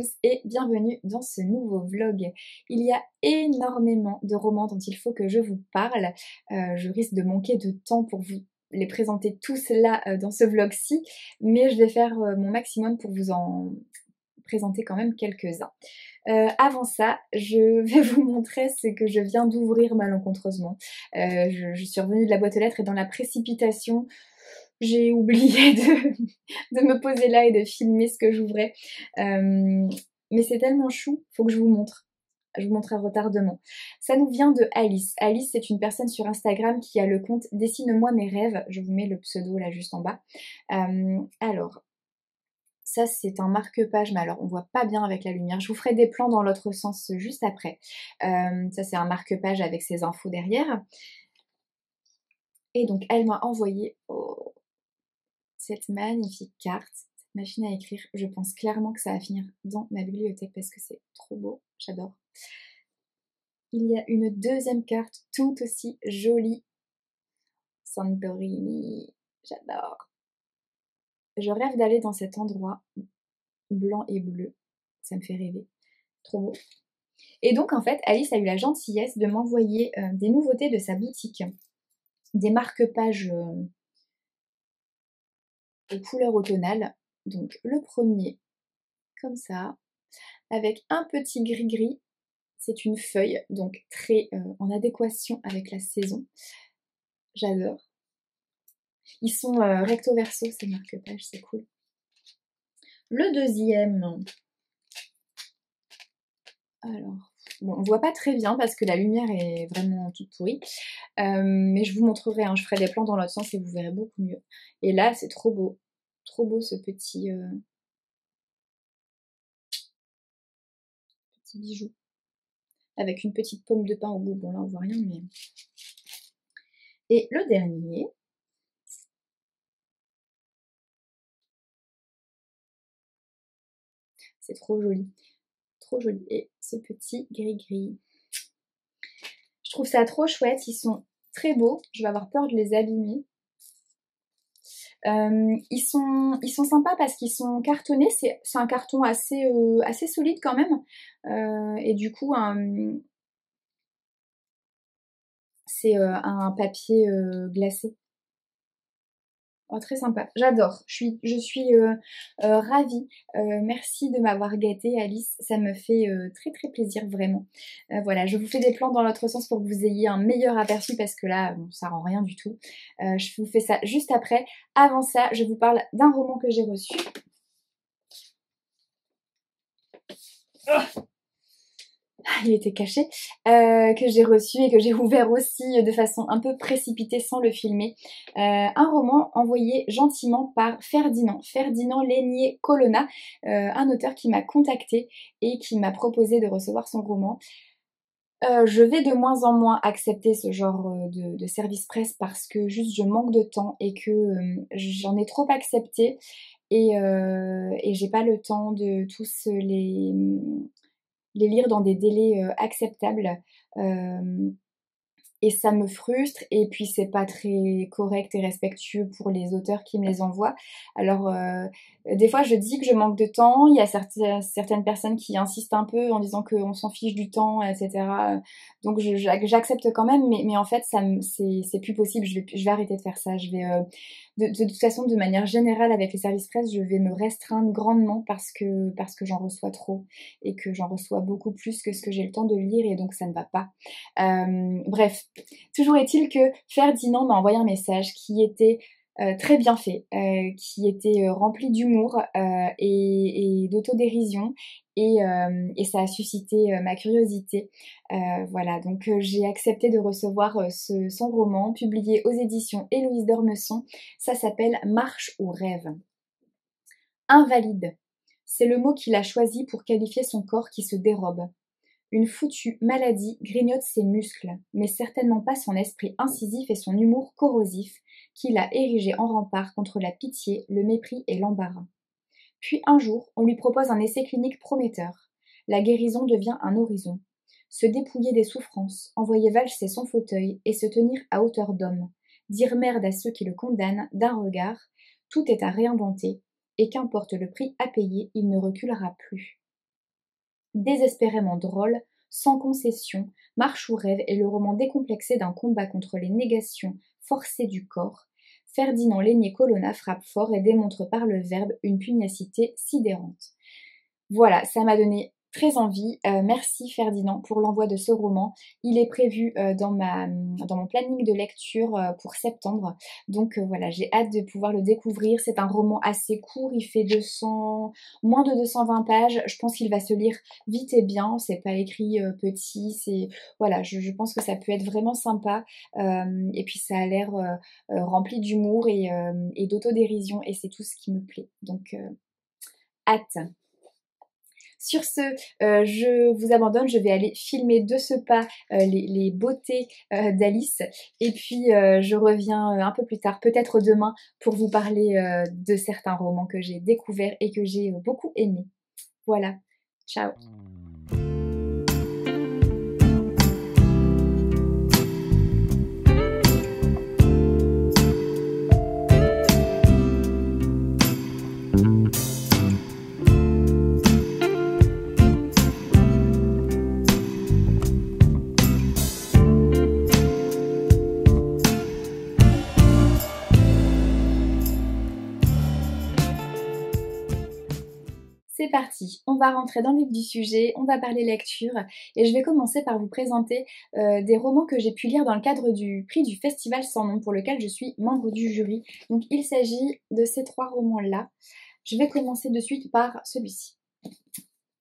tous et bienvenue dans ce nouveau vlog. Il y a énormément de romans dont il faut que je vous parle. Je risque de manquer de temps pour vous les présenter tous là dans ce vlog-ci, mais je vais faire mon maximum pour vous en présenter quand même quelques-uns. Avant ça, je vais vous montrer ce que je viens d'ouvrir malencontreusement. Je suis revenue de la boîte aux lettres et dans la précipitation, j'ai oublié de me poser là et de filmer ce que j'ouvrais. Mais c'est tellement chou, faut que je vous montre. Je vous montre à retardement. Ça nous vient de Alice. Alice, c'est une personne sur Instagram qui a le compte Dessine-moi mes rêves. Je vous mets le pseudo là juste en bas. Alors, ça c'est un marque-page, mais alors on voit pas bien avec la lumière. Je vous ferai des plans dans l'autre sens juste après. Ça c'est un marque-page avec ses infos derrière. Et donc elle m'a envoyé cette magnifique carte, cette machine à écrire. Je pense clairement que ça va finir dans ma bibliothèque parce que c'est trop beau, j'adore. Il y a une deuxième carte tout aussi jolie. Santorini, j'adore. Je rêve d'aller dans cet endroit blanc et bleu. Ça me fait rêver. Trop beau. Et donc en fait, Alice a eu la gentillesse de m'envoyer des nouveautés de sa boutique. Des marque-pages de couleurs automnales. Donc le premier, comme ça, avec un petit gris-gris. C'est une feuille, donc très en adéquation avec la saison. J'adore. Ils sont recto verso, ces marque-pages, c'est cool. Le deuxième, alors, bon, on voit pas très bien parce que la lumière est vraiment toute pourrie, mais je vous montrerai, hein, je ferai des plans dans l'autre sens et vous verrez beaucoup mieux. Et là, c'est trop beau ce petit bijou avec une petite pomme de pin au bout. Bon là, on voit rien, mais. Et le dernier. C'est trop joli. Trop joli. Et ce petit gris-gris. Je trouve ça trop chouette. Ils sont très beaux. Je vais avoir peur de les abîmer. Ils sont sympas parce qu'ils sont cartonnés. C'est un carton assez solide quand même. Et du coup, c'est un papier glacé. Oh, très sympa, j'adore, je suis ravie. Merci de m'avoir gâtée, Alice, ça me fait très très plaisir vraiment. Voilà, je vous fais des plans dans l'autre sens pour que vous ayez un meilleur aperçu parce que là, bon, ça rend rien du tout. Je vous fais ça juste après. Avant ça, je vous parle d'un roman que j'ai reçu. Il était caché, que j'ai reçu et que j'ai ouvert aussi de façon un peu précipitée sans le filmer. Un roman envoyé gentiment par Ferdinand Lénier Colonna, un auteur qui m'a contacté et qui m'a proposé de recevoir son roman. Je vais de moins en moins accepter ce genre de service presse parce que juste je manque de temps et que j'en ai trop accepté et j'ai pas le temps de tous les lire dans des délais acceptables. Et ça me frustre et puis c'est pas très correct et respectueux pour les auteurs qui me les envoient. Alors des fois je dis que je manque de temps, il y a certaines personnes qui insistent un peu en disant qu'on s'en fiche du temps, etc. Donc j'accepte quand même, mais en fait c'est plus possible, je vais arrêter de faire ça. Je vais de toute façon, de manière générale, avec les services presse, je vais me restreindre grandement parce que j'en reçois trop et que j'en reçois beaucoup plus que ce que j'ai le temps de lire et donc ça ne va pas. Bref, toujours est-il que Ferdinand m'a envoyé un message qui était très bien fait, qui était rempli d'humour et d'autodérision et ça a suscité ma curiosité. Voilà, donc j'ai accepté de recevoir son roman publié aux éditions Héloïse d'Ormesson. Ça s'appelle Marche ou rêve. Invalide, c'est le mot qu'il a choisi pour qualifier son corps qui se dérobe. Une foutue maladie grignote ses muscles, mais certainement pas son esprit incisif et son humour corrosif qu'il a érigé en rempart contre la pitié, le mépris et l'embarras. Puis un jour, on lui propose un essai clinique prometteur. La guérison devient un horizon. Se dépouiller des souffrances, envoyer valser son fauteuil et se tenir à hauteur d'homme, dire merde à ceux qui le condamnent d'un regard, tout est à réinventer, et qu'importe le prix à payer, il ne reculera plus. Désespérément drôle, sans concession, Marche ou rêve est le roman décomplexé d'un combat contre les négations forcées du corps. Ferdinand Lénier Colonna frappe fort et démontre par le verbe une pugnacité sidérante. Voilà, ça m'a donné très envie. Merci Ferdinand pour l'envoi de ce roman. Il est prévu dans mon planning de lecture pour septembre. Donc voilà, j'ai hâte de pouvoir le découvrir. C'est un roman assez court, il fait moins de 220 pages. Je pense qu'il va se lire vite et bien. C'est pas écrit petit, voilà, je pense que ça peut être vraiment sympa. Et puis ça a l'air rempli d'humour et d'autodérision et c'est tout ce qui me plaît. Donc hâte. Sur ce, je vous abandonne, je vais aller filmer de ce pas les beautés d'Alice et puis je reviens un peu plus tard, peut-être demain, pour vous parler de certains romans que j'ai découverts et que j'ai beaucoup aimés. Voilà, ciao. C'est parti, on va rentrer dans le vif du sujet, on va parler lecture et je vais commencer par vous présenter des romans que j'ai pu lire dans le cadre du prix du Festival Sans Nom pour lequel je suis membre du jury. Donc il s'agit de ces 3 romans-là. Je vais commencer de suite par celui-ci.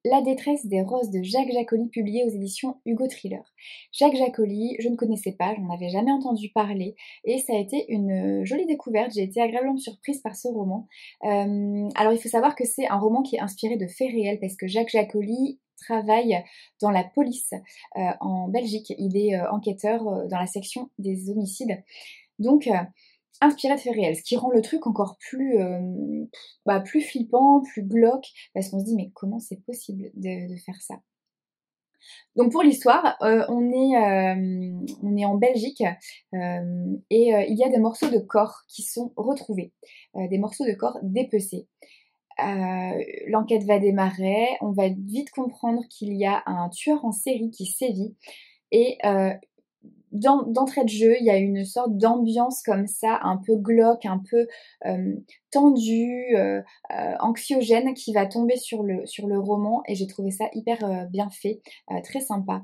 La détresse des roses de Jacques Jacoli, publié aux éditions Hugo Thriller. Jacques Jacoli, je ne connaissais pas, j'en avais jamais entendu parler et ça a été une jolie découverte, j'ai été agréablement surprise par ce roman. Alors il faut savoir que c'est un roman qui est inspiré de faits réels parce que Jacques Jacoli travaille dans la police en Belgique, il est enquêteur dans la section des homicides. Donc inspiré de faits réels, ce qui rend le truc encore plus flippant, plus glauque, parce qu'on se dit mais comment c'est possible de faire ça. Donc pour l'histoire, on est en Belgique et il y a des morceaux de corps qui sont retrouvés, des morceaux de corps dépecés. L'enquête va démarrer, on va vite comprendre qu'il y a un tueur en série qui sévit et d'entrée de jeu, il y a une sorte d'ambiance comme ça, un peu glauque, un peu tendue, anxiogène qui va tomber sur le roman et j'ai trouvé ça hyper bien fait, très sympa.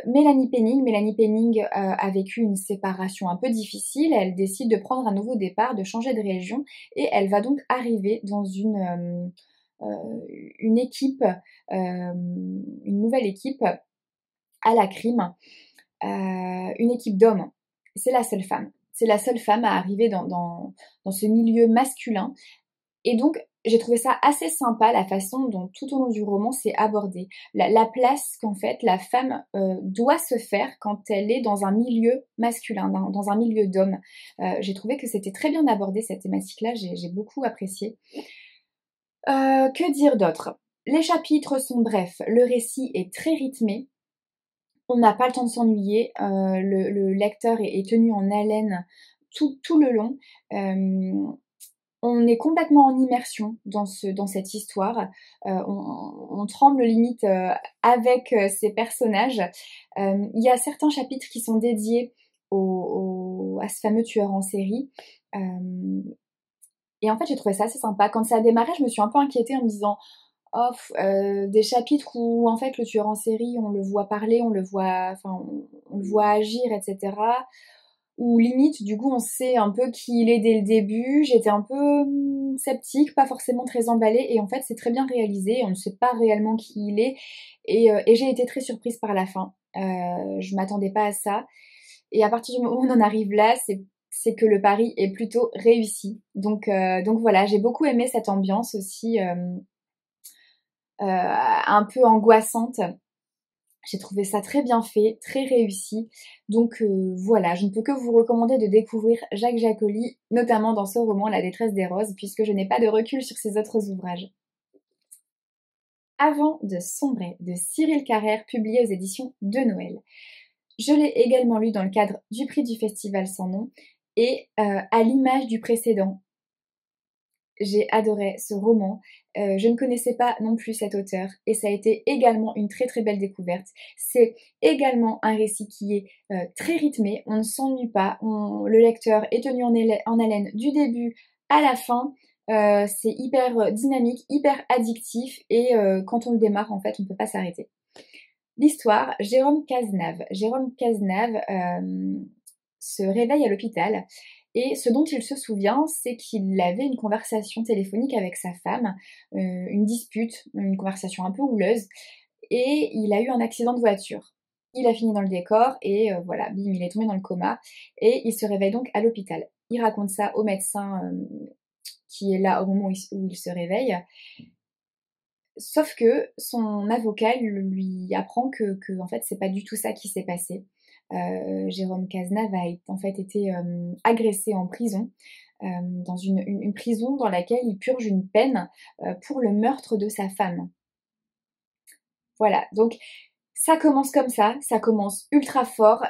Mélanie Penning a vécu une séparation un peu difficile, elle décide de prendre un nouveau départ, de changer de région et elle va donc arriver dans une équipe, une nouvelle équipe à la crime. Une équipe d'hommes. C'est la seule femme. C'est la seule femme à arriver dans ce milieu masculin. Et donc, j'ai trouvé ça assez sympa, la façon dont tout au long du roman c'est abordé. La place qu'en fait la femme doit se faire quand elle est dans un milieu masculin, dans un milieu d'hommes. J'ai trouvé que c'était très bien abordé cette thématique-là, j'ai beaucoup apprécié. Que dire d'autre? Les chapitres sont brefs, le récit est très rythmé. On n'a pas le temps de s'ennuyer, le lecteur est tenu en haleine tout le long. On est complètement en immersion dans cette histoire. On tremble limite avec ces personnages. Il y a certains chapitres qui sont dédiés à ce fameux tueur en série. Et en fait, j'ai trouvé ça assez sympa. Quand ça a démarré, je me suis un peu inquiétée en me disant des chapitres où en fait le tueur en série on le voit parler, on le voit agir, etc. Ou limite du coup on sait un peu qui il est dès le début. J'étais un peu sceptique, pas forcément très emballée et en fait c'est très bien réalisé, on ne sait pas réellement qui il est et j'ai été très surprise par la fin. Je m'attendais pas à ça et à partir du moment où on en arrive là, c'est que le pari est plutôt réussi. Donc voilà, j'ai beaucoup aimé cette ambiance aussi un peu angoissante. J'ai trouvé ça très bien fait, très réussi. Donc voilà, je ne peux que vous recommander de découvrir Jacques Jacoli, notamment dans ce roman La détresse des roses, puisque je n'ai pas de recul sur ses autres ouvrages. Avant de sombrer, de Cyril Carrère, publié aux éditions de Noël. Je l'ai également lu dans le cadre du prix du Festival Sans Nom, et à l'image du précédent, j'ai adoré ce roman. Je ne connaissais pas non plus cet auteur et ça a été également une très très belle découverte. C'est également un récit qui est très rythmé, on ne s'ennuie pas, le lecteur est tenu en haleine du début à la fin. C'est hyper dynamique, hyper addictif et quand on le démarre en fait on ne peut pas s'arrêter. L'histoire, Jérôme Cazenave. Jérôme Cazenave se réveille à l'hôpital et ce dont il se souvient, c'est qu'il avait une conversation téléphonique avec sa femme, une dispute, une conversation un peu houleuse, et il a eu un accident de voiture. Il a fini dans le décor et voilà, bim, il est tombé dans le coma et il se réveille donc à l'hôpital. Il raconte ça au médecin qui est là au moment où il se réveille. Sauf que son avocat lui apprend que en fait c'est pas du tout ça qui s'est passé. Jérôme Cazenave a en fait été agressé en prison, dans une prison dans laquelle il purge une peine pour le meurtre de sa femme. Voilà, donc ça commence comme ça commence ultra fort.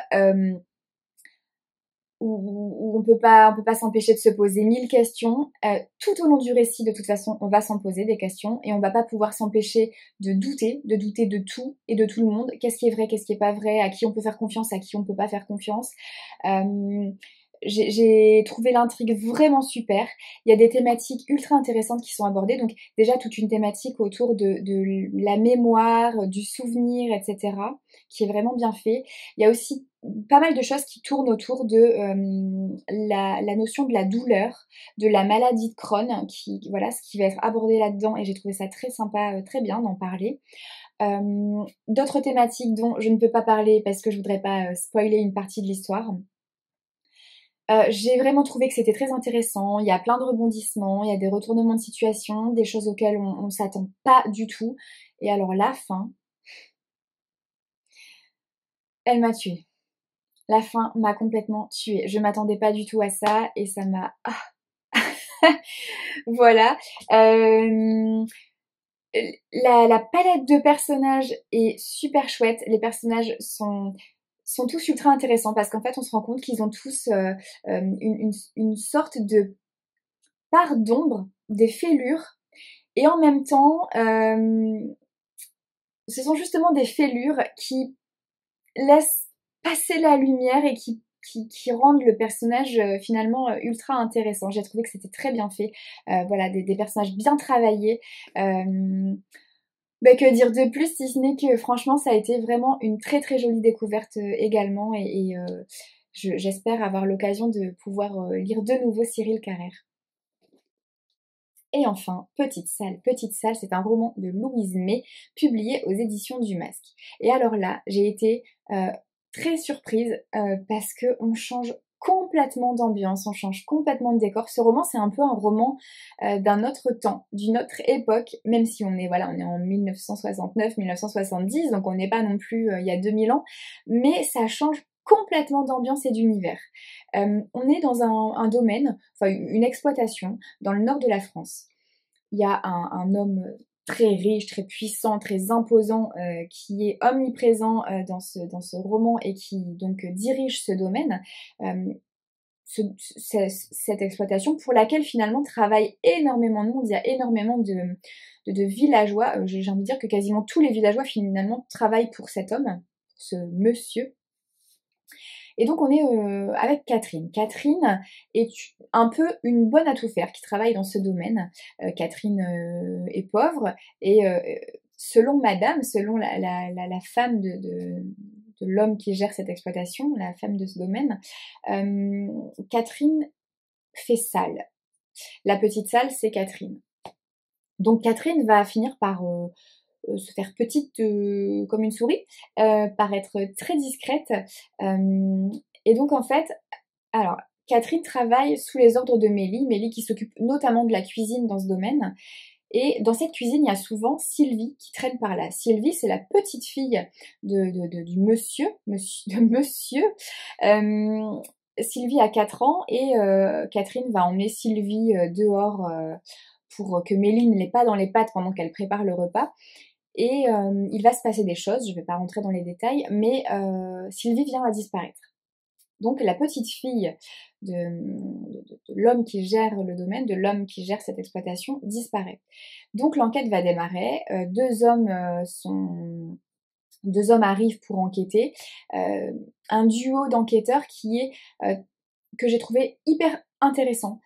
Où on peut pas s'empêcher de se poser 1000 questions. Tout au long du récit, de toute façon, on va s'en poser des questions et on va pas pouvoir s'empêcher de douter de tout et de tout le monde. Qu'est-ce qui est vrai, qu'est-ce qui est pas vrai, à qui on peut faire confiance, à qui on peut pas faire confiance. J'ai trouvé l'intrigue vraiment super. Il y a des thématiques ultra intéressantes qui sont abordées. Donc déjà toute une thématique autour de la mémoire, du souvenir, etc. qui est vraiment bien fait. Il y a aussi pas mal de choses qui tournent autour de la notion de la douleur, de la maladie de Crohn, voilà, ce qui va être abordé là-dedans et j'ai trouvé ça très sympa, très bien d'en parler. D'autres thématiques dont je ne peux pas parler parce que je voudrais pas spoiler une partie de l'histoire. J'ai vraiment trouvé que c'était très intéressant, il y a plein de rebondissements, il y a des retournements de situation, des choses auxquelles on s'attend pas du tout. Et alors la fin, elle m'a tuée. La fin m'a complètement tuée. Je m'attendais pas du tout à ça et ça m'a... Voilà. La palette de personnages est super chouette. Les personnages sont tous ultra intéressants parce qu'en fait on se rend compte qu'ils ont tous une sorte de part d'ombre, des fêlures et en même temps ce sont justement des fêlures qui laissent passer la lumière et qui rendent le personnage finalement ultra intéressant. J'ai trouvé que c'était très bien fait. Voilà, des personnages bien travaillés. Que dire de plus si ce n'est que franchement ça a été vraiment une très très jolie découverte également et j'espère avoir l'occasion de pouvoir lire de nouveau Cyril Carrère. Et enfin, Petite Salle. Petite Salle, c'est un roman de Louise May, publié aux éditions du Masque. Et alors là, j'ai été très surprise parce qu'on change complètement d'ambiance, on change complètement de décor. Ce roman, c'est un peu un roman d'un autre temps, d'une autre époque, même si on est en 1969-1970, donc on n'est pas non plus il y a 2000 ans, mais ça change complètement d'ambiance et d'univers. On est dans un domaine, enfin une exploitation dans le nord de la France. Il y a un homme très riche, très puissant, très imposant, qui est omniprésent dans ce roman et qui donc dirige ce domaine, cette exploitation pour laquelle finalement travaille énormément de monde. Il y a énormément de villageois. J'ai envie de dire que quasiment tous les villageois finalement travaillent pour cet homme, ce monsieur. Et donc on est avec Catherine. Catherine est un peu une bonne à tout faire qui travaille dans ce domaine. Catherine est pauvre et selon madame, selon la femme de l'homme qui gère cette exploitation, la femme de ce domaine, Catherine fait salle. La petite salle, c'est Catherine. Donc Catherine va finir par se faire petite comme une souris, par être très discrète. Et donc en fait, alors Catherine travaille sous les ordres de Mélie qui s'occupe notamment de la cuisine dans ce domaine. Et dans cette cuisine, il y a souvent Sylvie qui traîne par là. Sylvie, c'est la petite fille du monsieur. Sylvie a 4 ans et Catherine va emmener Sylvie dehors pour que Mélie ne l'ait pas dans les pattes pendant qu'elle prépare le repas. Et il va se passer des choses, je ne vais pas rentrer dans les détails, mais Sylvie vient à disparaître. Donc la petite fille de l'homme qui gère le domaine, de l'homme qui gère cette exploitation, disparaît. Donc l'enquête va démarrer, deux hommes arrivent pour enquêter, un duo d'enquêteurs qui est que j'ai trouvé hyper intéressant.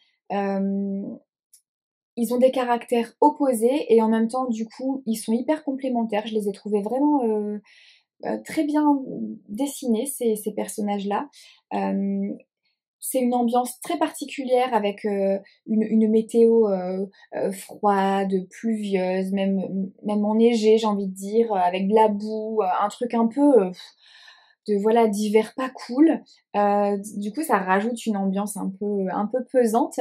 Ils ont des caractères opposés et en même temps, du coup, ils sont hyper complémentaires. Je les ai trouvés vraiment très bien dessinés, ces personnages-là. C'est une ambiance très particulière avec une météo froide, pluvieuse, même enneigée, j'ai envie de dire, avec de la boue, un truc un peu de voilà d'hiver pas cool. Du coup, ça rajoute une ambiance un peu pesante.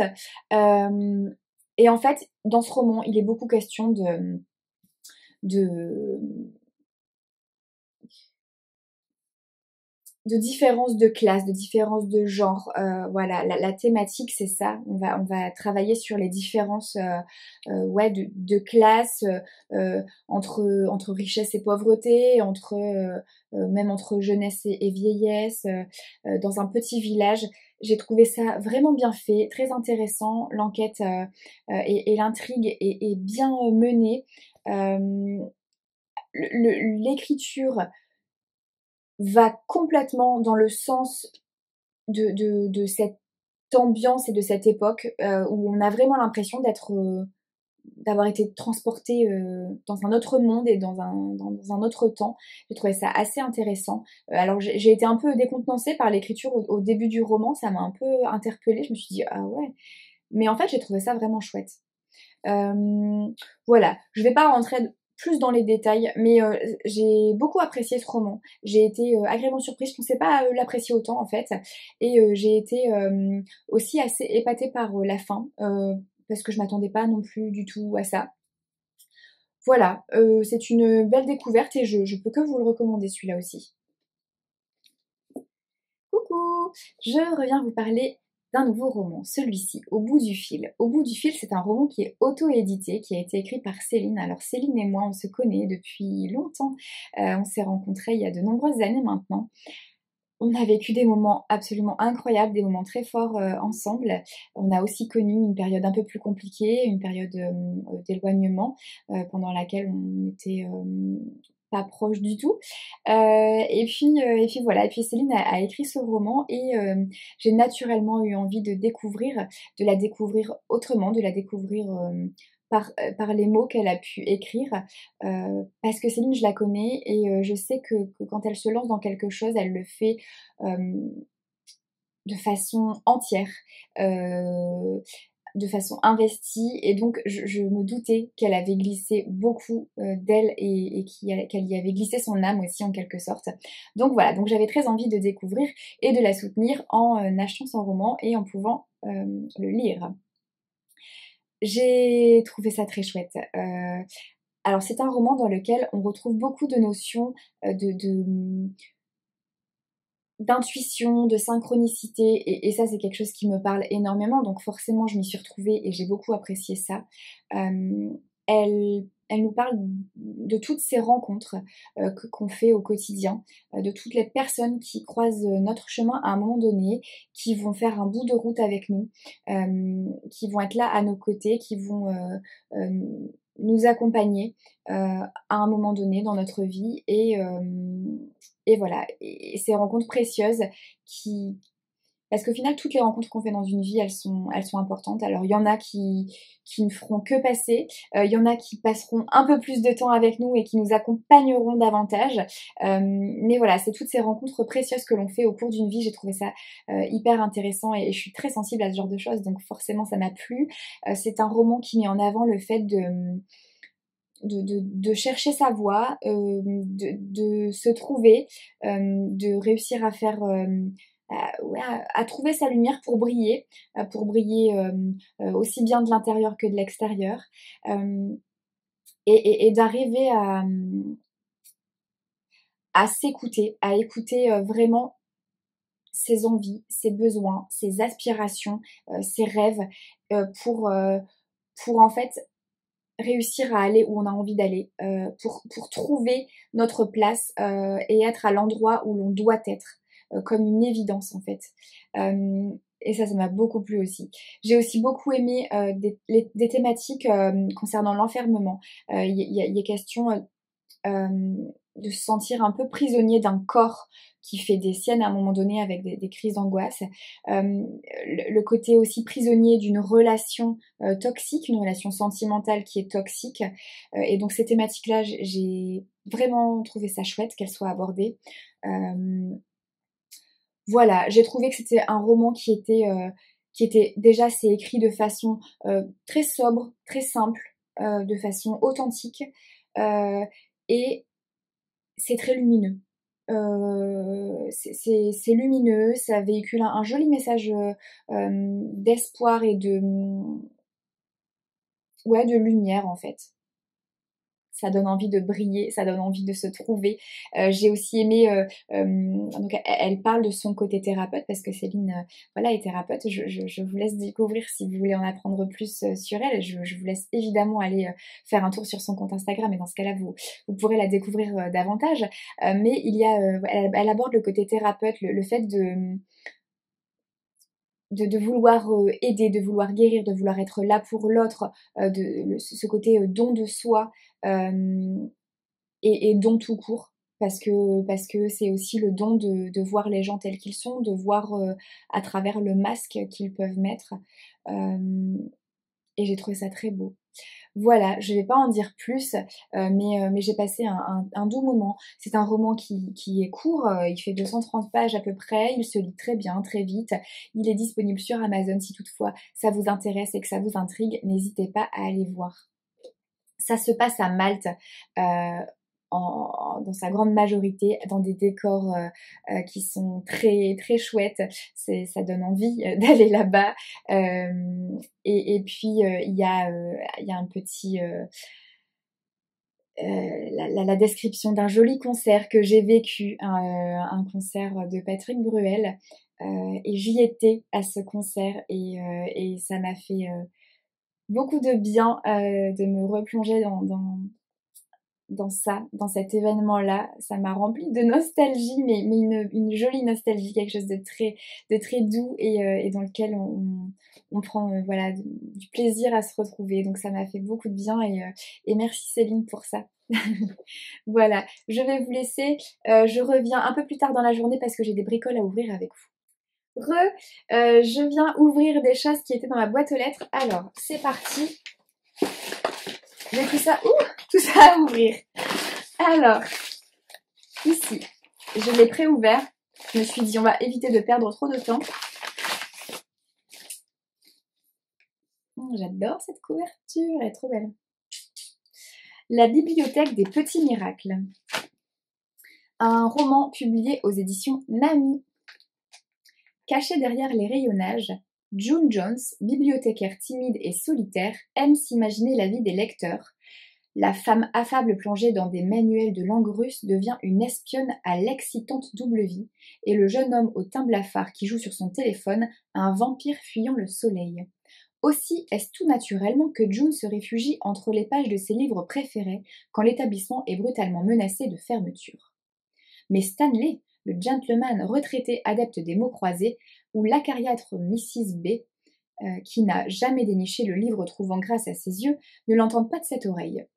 Et en fait, dans ce roman, il est beaucoup question de de différence de classe, de différence de genre. Voilà, la thématique c'est ça. On va travailler sur les différences ouais, de classe entre richesse et pauvreté, même entre jeunesse et vieillesse, dans un petit village. J'ai trouvé ça vraiment bien fait, très intéressant. L'enquête et l'intrigue est bien menée. L'écriture va complètement dans le sens de cette ambiance et de cette époque où on a vraiment l'impression d'avoir été transporté dans un autre monde et dans un autre temps. J'ai trouvé ça assez intéressant. Alors j'ai été un peu décontenancée par l'écriture au début du roman, ça m'a un peu interpellée, je me suis dit ah ouais. Mais en fait j'ai trouvé ça vraiment chouette. Voilà, je vais pas rentrer plus dans les détails, mais j'ai beaucoup apprécié ce roman. J'ai été agréablement surprise, je pensais pas l'apprécier autant en fait, et j'ai été aussi assez épatée par la fin, parce que je m'attendais pas non plus du tout à ça. Voilà, c'est une belle découverte et je peux que vous le recommander celui-là aussi. Coucou! Je reviens vous parler d'un nouveau roman, celui-ci, Au bout du fil. Au bout du fil, c'est un roman qui est auto-édité, qui a été écrit par Céline. Alors Céline et moi, on se connaît depuis longtemps. On s'est rencontrés il y a de nombreuses années maintenant. On a vécu des moments absolument incroyables, des moments très forts ensemble. On a aussi connu une période un peu plus compliquée, une période d'éloignement pendant laquelle on était pas proche du tout. Et puis voilà. Et puis Céline a écrit ce roman et j'ai naturellement eu envie de la découvrir autrement, de la découvrir par les mots qu'elle a pu écrire. Parce que Céline, je la connais et je sais que quand elle se lance dans quelque chose, elle le fait de façon entière, de façon investie. Et donc, je me doutais qu'elle avait glissé beaucoup d'elle et qu'elle y avait glissé son âme aussi en quelque sorte. Donc voilà, donc j'avais très envie de découvrir et de la soutenir en achetant son roman et en pouvant le lire. J'ai trouvé ça très chouette. Alors c'est un roman dans lequel on retrouve beaucoup de notions d'intuition, de synchronicité, et ça c'est quelque chose qui me parle énormément, donc forcément je m'y suis retrouvée et j'ai beaucoup apprécié ça. Elle nous parle de toutes ces rencontres qu'on fait au quotidien, de toutes les personnes qui croisent notre chemin à un moment donné, qui vont faire un bout de route avec nous, qui vont être là à nos côtés, qui vont euh, nous accompagner à un moment donné dans notre vie et voilà, et ces rencontres précieuses qui... Parce qu'au final, toutes les rencontres qu'on fait dans une vie, elles sont importantes. Alors, il y en a qui ne feront que passer. Il y en a qui passeront un peu plus de temps avec nous et qui nous accompagneront davantage. Mais voilà, c'est toutes ces rencontres précieuses que l'on fait au cours d'une vie. J'ai trouvé ça hyper intéressant et je suis très sensible à ce genre de choses. Donc, forcément, ça m'a plu. C'est un roman qui met en avant le fait de chercher sa voie, de se trouver, de réussir à faire... ouais, à trouver sa lumière pour briller aussi bien de l'intérieur que de l'extérieur, et d'arriver à s'écouter, à écouter vraiment ses envies, ses besoins, ses aspirations, ses rêves, pour en fait réussir à aller où on a envie d'aller, pour trouver notre place et être à l'endroit où l'on doit être. comme une évidence en fait. Et ça m'a beaucoup plu aussi. J'ai aussi beaucoup aimé des thématiques concernant l'enfermement. Il y a question de se sentir un peu prisonnier d'un corps qui fait des siennes à un moment donné avec des crises d'angoisse. Le côté aussi prisonnier d'une relation toxique, une relation sentimentale qui est toxique. Et donc ces thématiques-là, j'ai vraiment trouvé ça chouette qu'elles soient abordées. Voilà, j'ai trouvé que c'était un roman qui était déjà, c'est écrit de façon très sobre, très simple, de façon authentique, et c'est très lumineux. C'est lumineux, ça véhicule un joli message d'espoir et ouais, de lumière en fait. Ça donne envie de briller, ça donne envie de se trouver. J'ai aussi aimé, donc elle parle de son côté thérapeute parce que Céline, voilà, est thérapeute. Je vous laisse découvrir si vous voulez en apprendre plus sur elle. Je vous laisse évidemment aller faire un tour sur son compte Instagram et dans ce cas-là, vous pourrez la découvrir davantage. Mais il y a, elle aborde le côté thérapeute, le fait de vouloir aider, de vouloir guérir, de vouloir être là pour l'autre, ce côté don de soi et don tout court. Parce que c'est aussi le don de voir les gens tels qu'ils sont, de voir à travers le masque qu'ils peuvent mettre. Et j'ai trouvé ça très beau. Voilà, je vais pas en dire plus, mais j'ai passé un doux moment. C'est un roman qui est court, il fait 230 pages à peu près, il se lit très bien, très vite. Il est disponible sur Amazon si toutefois ça vous intéresse et que ça vous intrigue, n'hésitez pas à aller voir. Ça se passe à Malte, dans sa grande majorité, dans des décors qui sont très très chouettes. Ça donne envie d'aller là-bas. Et puis il y a un petit la description d'un joli concert que j'ai vécu, un concert de Patrick Bruel. Et j'y étais à ce concert et ça m'a fait beaucoup de bien de me replonger dans cet événement-là. Ça m'a rempli de nostalgie, mais une jolie nostalgie, quelque chose de très doux et dans lequel on prend voilà, du plaisir à se retrouver. Donc ça m'a fait beaucoup de bien et merci Céline pour ça. Voilà, je vais vous laisser. Je reviens un peu plus tard dans la journée parce que j'ai des bricoles à ouvrir avec vous. Je viens ouvrir des choses qui étaient dans ma boîte aux lettres. Alors, c'est parti. J'ai pris ça, tout ça à ouvrir. Alors, ici, je l'ai pré-ouvert. Je me suis dit, on va éviter de perdre trop de temps. J'adore cette couverture, elle est trop belle. La bibliothèque des petits miracles. Un roman publié aux éditions Nami. Cachée derrière les rayonnages, June Jones, bibliothécaire timide et solitaire, aime s'imaginer la vie des lecteurs. La femme affable plongée dans des manuels de langue russe devient une espionne à l'excitante double vie, et le jeune homme au teint blafard qui joue sur son téléphone, un vampire fuyant le soleil. Aussi est-ce tout naturellement que June se réfugie entre les pages de ses livres préférés quand l'établissement est brutalement menacé de fermeture. Mais Stanley, le gentleman retraité adepte des mots croisés, ou l'acariâtre Mrs. B, qui n'a jamais déniché le livre trouvant grâce à ses yeux, ne l'entendent pas de cette oreille.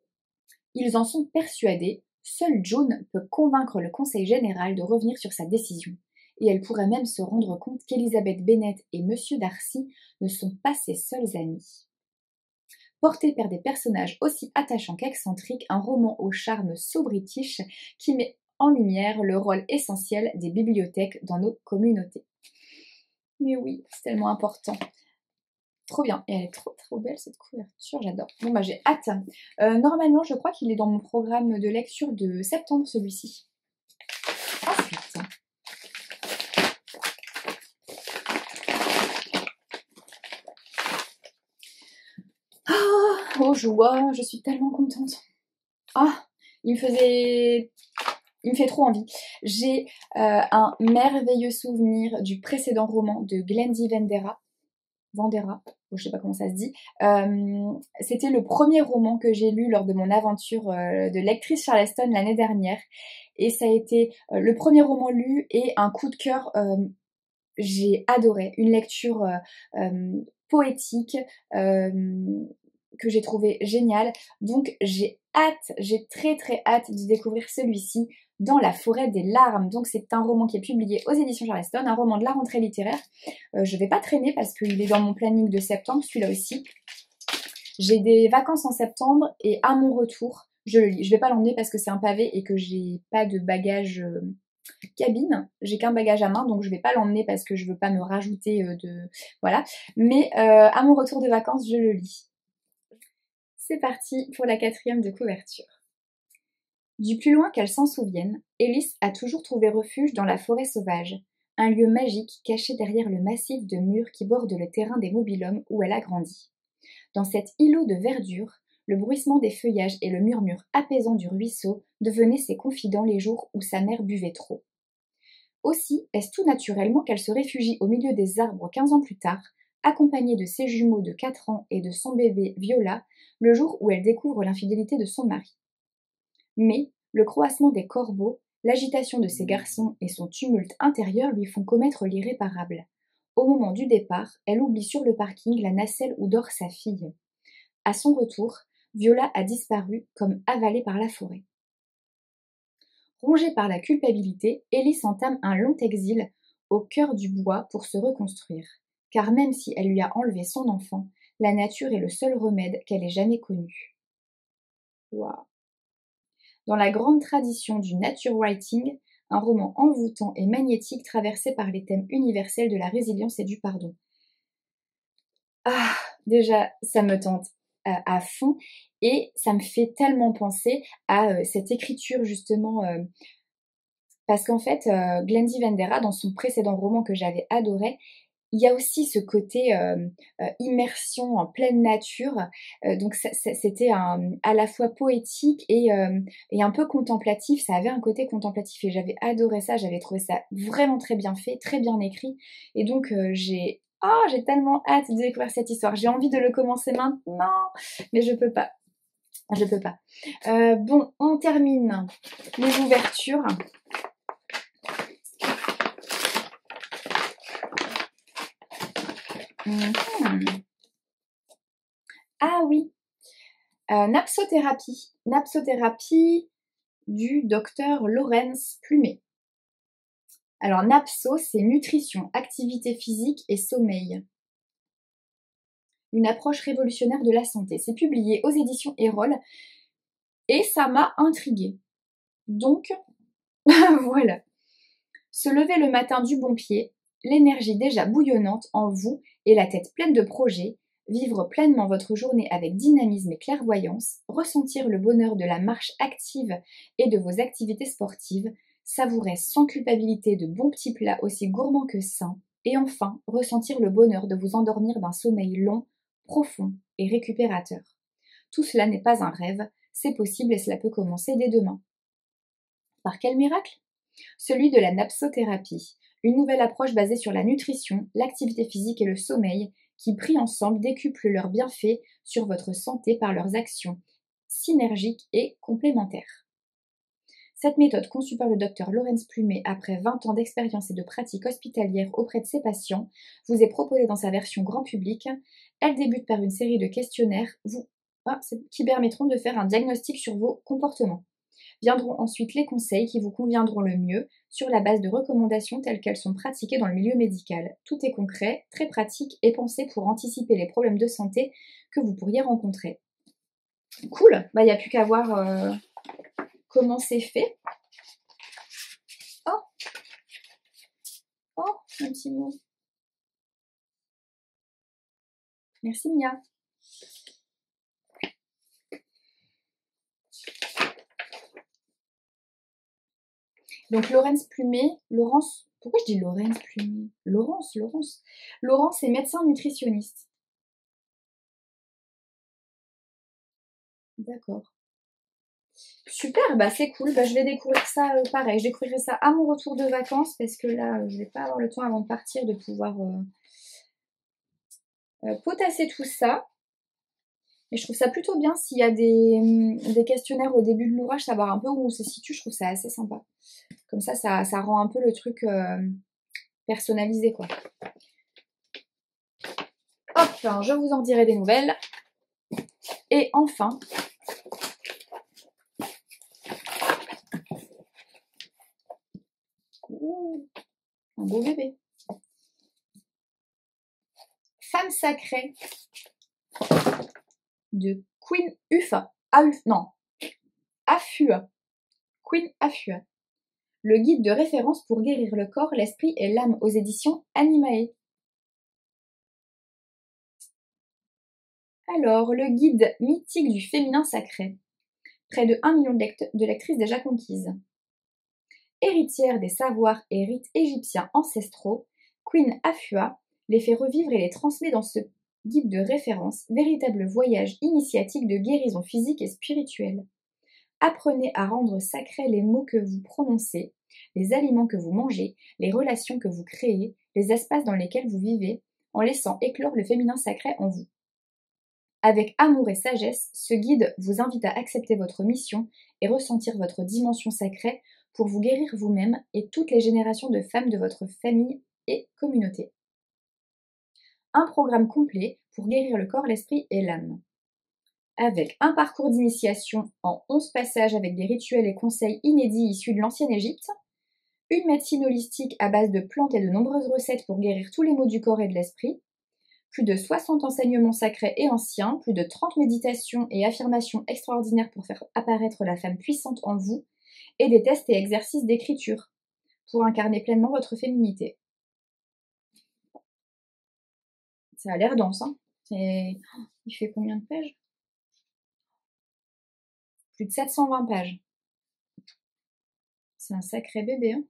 Ils en sont persuadés, seule June peut convaincre le conseil général de revenir sur sa décision, et elle pourrait même se rendre compte qu'Elizabeth Bennet et Monsieur Darcy ne sont pas ses seuls amis. Porté par des personnages aussi attachants qu'excentriques, un roman au charme so-british qui met en lumière le rôle essentiel des bibliothèques dans nos communautés. Mais oui, c'est tellement important. Trop bien, et elle est trop belle cette couverture, j'adore. Bon bah j'ai hâte. Normalement je crois qu'il est dans mon programme de lecture de septembre celui-ci. Ensuite, oh joie, je suis tellement contente. Ah, il me fait trop envie. J'ai un merveilleux souvenir du précédent roman de Glendy Vandera, je sais pas comment ça se dit. C'était le premier roman que j'ai lu lors de mon aventure de lectrice Charleston l'année dernière. Et ça a été le premier roman lu et un coup de cœur. J'ai adoré. Une lecture poétique que j'ai trouvé géniale. Donc j'ai très très hâte de découvrir celui-ci dans la forêt des larmes. Donc c'est un roman qui est publié aux éditions Charleston, un roman de la rentrée littéraire. Je vais pas traîner parce qu'il est dans mon planning de septembre, celui-là aussi. J'ai des vacances en septembre et à mon retour, je le lis. Je vais pas l'emmener parce que c'est un pavé et que j'ai pas de bagage cabine. J'ai qu'un bagage à main, donc je vais pas l'emmener parce que je veux pas me rajouter de... Voilà. Mais à mon retour de vacances, je le lis. C'est parti pour la 4e de couverture. Du plus loin qu'elle s'en souvienne, Élise a toujours trouvé refuge dans la forêt sauvage, un lieu magique caché derrière le massif de murs qui borde le terrain des mobil-hommes où elle a grandi. Dans cet îlot de verdure, le bruissement des feuillages et le murmure apaisant du ruisseau devenaient ses confidents les jours où sa mère buvait trop. Aussi est-ce tout naturellement qu'elle se réfugie au milieu des arbres 15 ans plus tard, accompagnée de ses jumeaux de 4 ans et de son bébé Viola, le jour où elle découvre l'infidélité de son mari. Mais le croassement des corbeaux, l'agitation de ses garçons et son tumulte intérieur lui font commettre l'irréparable. Au moment du départ, elle oublie sur le parking la nacelle où dort sa fille. À son retour, Viola a disparu comme avalée par la forêt. Rongée par la culpabilité, Ellie entame un long exil au cœur du bois pour se reconstruire. Car même si elle lui a enlevé son enfant, la nature est le seul remède qu'elle ait jamais connu. Wow. Dans la grande tradition du nature writing, un roman envoûtant et magnétique traversé par les thèmes universels de la résilience et du pardon. Ah, déjà, ça me tente à fond et ça me fait tellement penser à cette écriture justement parce qu'en fait, Glendy Vendera, dans son précédent roman que j'avais adoré, il y a aussi ce côté immersion en pleine nature. Donc c'était à la fois poétique et un peu contemplatif. Ça avait un côté contemplatif et j'avais adoré ça. J'avais trouvé ça vraiment très bien fait, très bien écrit. Et donc j'ai tellement hâte de découvrir cette histoire. J'ai envie de le commencer maintenant, mais je peux pas. Je peux pas. Bon, on termine les ouvertures. Ah oui, napsothérapie. Napsothérapie du docteur Laurence Plumet. Alors napso, c'est nutrition, activité physique et sommeil. Une approche révolutionnaire de la santé. C'est publié aux éditions Erol et ça m'a intriguée. Donc, voilà. Se lever le matin du bon pied, l'énergie déjà bouillonnante en vous et la tête pleine de projets, vivre pleinement votre journée avec dynamisme et clairvoyance, ressentir le bonheur de la marche active et de vos activités sportives, savourer sans culpabilité de bons petits plats aussi gourmands que sains, et enfin ressentir le bonheur de vous endormir d'un sommeil long, profond et récupérateur. Tout cela n'est pas un rêve, c'est possible et cela peut commencer dès demain. Par quel miracle ? Celui de la napsothérapie, une nouvelle approche basée sur la nutrition, l'activité physique et le sommeil, qui pris ensemble décuplent leurs bienfaits sur votre santé par leurs actions synergiques et complémentaires. Cette méthode conçue par le docteur Laurence Plumet après 20 ans d'expérience et de pratique hospitalière auprès de ses patients vous est proposée dans sa version grand public. Elle débute par une série de questionnaires qui permettront de faire un diagnostic sur vos comportements. Viendront ensuite les conseils qui vous conviendront le mieux sur la base de recommandations telles qu'elles sont pratiquées dans le milieu médical. Tout est concret, très pratique et pensé pour anticiper les problèmes de santé que vous pourriez rencontrer. Cool, il n'y a plus qu'à voir comment c'est fait. Oh, un petit mot. Merci Mia. Donc Laurence Plumet, pourquoi je dis Laurence Plumet ? Laurence est médecin nutritionniste. D'accord. Super, c'est cool. Je vais découvrir ça pareil. Je découvrirai ça à mon retour de vacances parce que là, je vais pas avoir le temps avant de partir de pouvoir potasser tout ça. Mais je trouve ça plutôt bien s'il y a des questionnaires au début de l'ouvrage, savoir un peu où on se situe, je trouve ça assez sympa. Comme ça rend un peu le truc personnalisé, quoi. Hop, je vous en dirai des nouvelles. Et enfin, un beau bébé. Femme sacrée de Queen Uffa. Afua. Queen Afua. Le guide de référence pour guérir le corps, l'esprit et l'âme aux éditions Animae. Alors, le guide mythique du féminin sacré. Près de 1 million de lectrices déjà conquises. Héritière des savoirs et rites égyptiens ancestraux, Queen Afua les fait revivre et les transmet dans ce guide de référence, véritable voyage initiatique de guérison physique et spirituelle. Apprenez à rendre sacrés les mots que vous prononcez, les aliments que vous mangez, les relations que vous créez, les espaces dans lesquels vous vivez, en laissant éclore le féminin sacré en vous. Avec amour et sagesse, ce guide vous invite à accepter votre mission et ressentir votre dimension sacrée pour vous guérir vous-même et toutes les générations de femmes de votre famille et communauté. Un programme complet pour guérir le corps, l'esprit et l'âme. Avec un parcours d'initiation en 11 passages avec des rituels et conseils inédits issus de l'ancienne Égypte, une médecine holistique à base de plantes et de nombreuses recettes pour guérir tous les maux du corps et de l'esprit, plus de 60 enseignements sacrés et anciens, plus de 30 méditations et affirmations extraordinaires pour faire apparaître la femme puissante en vous, et des tests et exercices d'écriture pour incarner pleinement votre féminité. Ça a l'air dense, hein. Il fait combien de pages? Plus de 720 pages. C'est un sacré bébé, hein.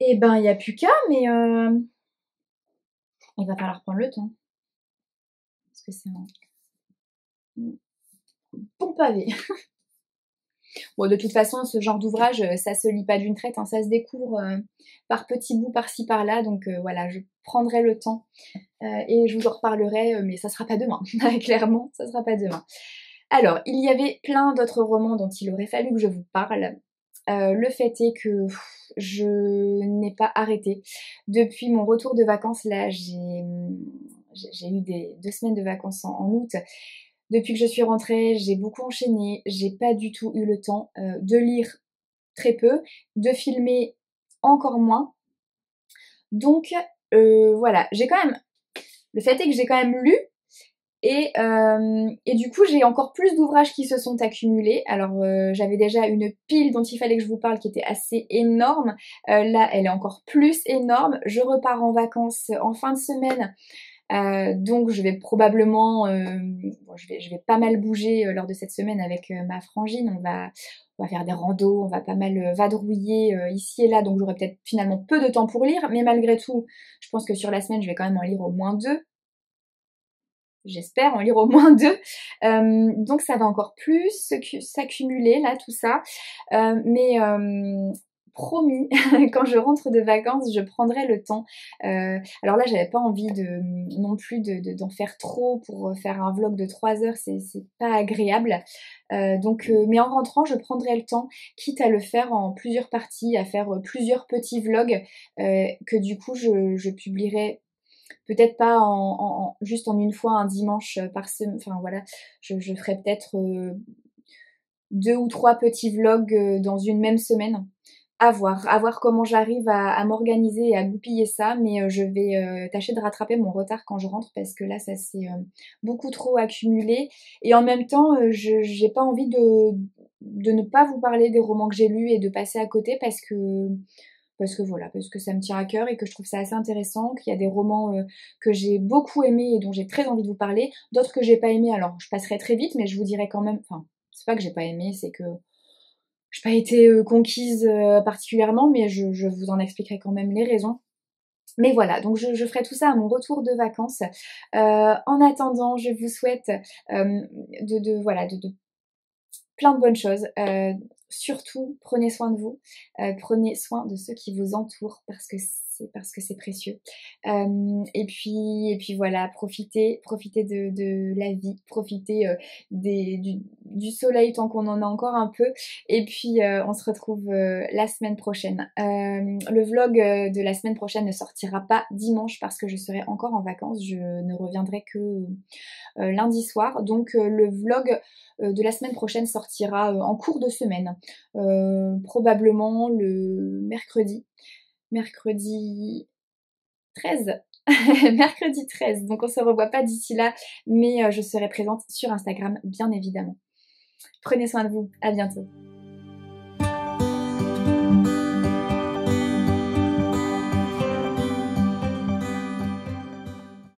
Eh ben, il n'y a plus qu'à, mais il va falloir prendre le temps. Parce que c'est un bon pavé. Bon, de toute façon, ce genre d'ouvrage, ça se lit pas d'une traite, hein, ça se découvre par petits bouts, par-ci, par-là. Donc voilà, je prendrai le temps et je vous en reparlerai, mais ça sera pas demain. Clairement, ça sera pas demain. Alors, il y avait plein d'autres romans dont il aurait fallu que je vous parle. Le fait est que je n'ai pas arrêté. Depuis mon retour de vacances, là, j'ai eu 2 semaines de vacances en août. Depuis que je suis rentrée, j'ai beaucoup enchaîné. J'ai pas du tout eu le temps de lire très peu, de filmer encore moins. Donc voilà, j'ai quand même... Le fait est que j'ai quand même lu. Et du coup, j'ai encore plus d'ouvrages qui se sont accumulés. Alors, j'avais déjà une pile dont il fallait que je vous parle qui était assez énorme. Là, elle est encore plus énorme. Je repars en vacances en fin de semaine. Donc, je vais probablement... je vais pas mal bouger lors de cette semaine avec ma frangine. On va faire des randos, on va pas mal vadrouiller ici et là. Donc, j'aurai peut-être finalement peu de temps pour lire. Mais malgré tout, je pense que sur la semaine, je vais quand même en lire au moins 2. J'espère en lire au moins 2. Donc ça va encore plus s'accumuler là, tout ça. Mais promis, quand je rentre de vacances, je prendrai le temps. Alors là, j'avais pas envie non plus d'en faire trop pour faire un vlog de 3 heures, c'est pas agréable. Mais en rentrant, je prendrai le temps, quitte à le faire en plusieurs parties, à faire plusieurs petits vlogs que du coup je publierai. Peut-être pas juste en une fois un dimanche par semaine. Enfin voilà, je ferai peut-être 2 ou 3 petits vlogs dans une même semaine. À voir comment j'arrive à m'organiser et à goupiller ça, mais je vais tâcher de rattraper mon retard quand je rentre parce que là ça s'est beaucoup trop accumulé et en même temps j'ai pas envie de ne pas vous parler des romans que j'ai lus et de passer à côté parce que voilà, parce que ça me tient à cœur et que je trouve ça assez intéressant, qu'il y a des romans que j'ai beaucoup aimés et dont j'ai très envie de vous parler, d'autres que j'ai pas aimés, alors je passerai très vite, mais je vous dirai quand même, enfin, c'est pas que j'ai pas aimé, c'est que j'ai pas été conquise particulièrement, mais je vous en expliquerai quand même les raisons. Mais voilà, donc je ferai tout ça à mon retour de vacances. En attendant, je vous souhaite voilà, de plein de bonnes choses. surtout, prenez soin de vous, prenez soin de ceux qui vous entourent parce que c'est précieux. Et puis voilà, profitez de la vie, profitez du soleil tant qu'on en a encore un peu. Et puis on se retrouve la semaine prochaine. Le vlog de la semaine prochaine ne sortira pas dimanche parce que je serai encore en vacances. Je ne reviendrai que lundi soir. Donc le vlog de la semaine prochaine sortira en cours de semaine. Probablement le mercredi 13. Mercredi 13, donc on se revoit pas d'ici là, mais je serai présente sur Instagram bien évidemment. Prenez soin de vous, à bientôt.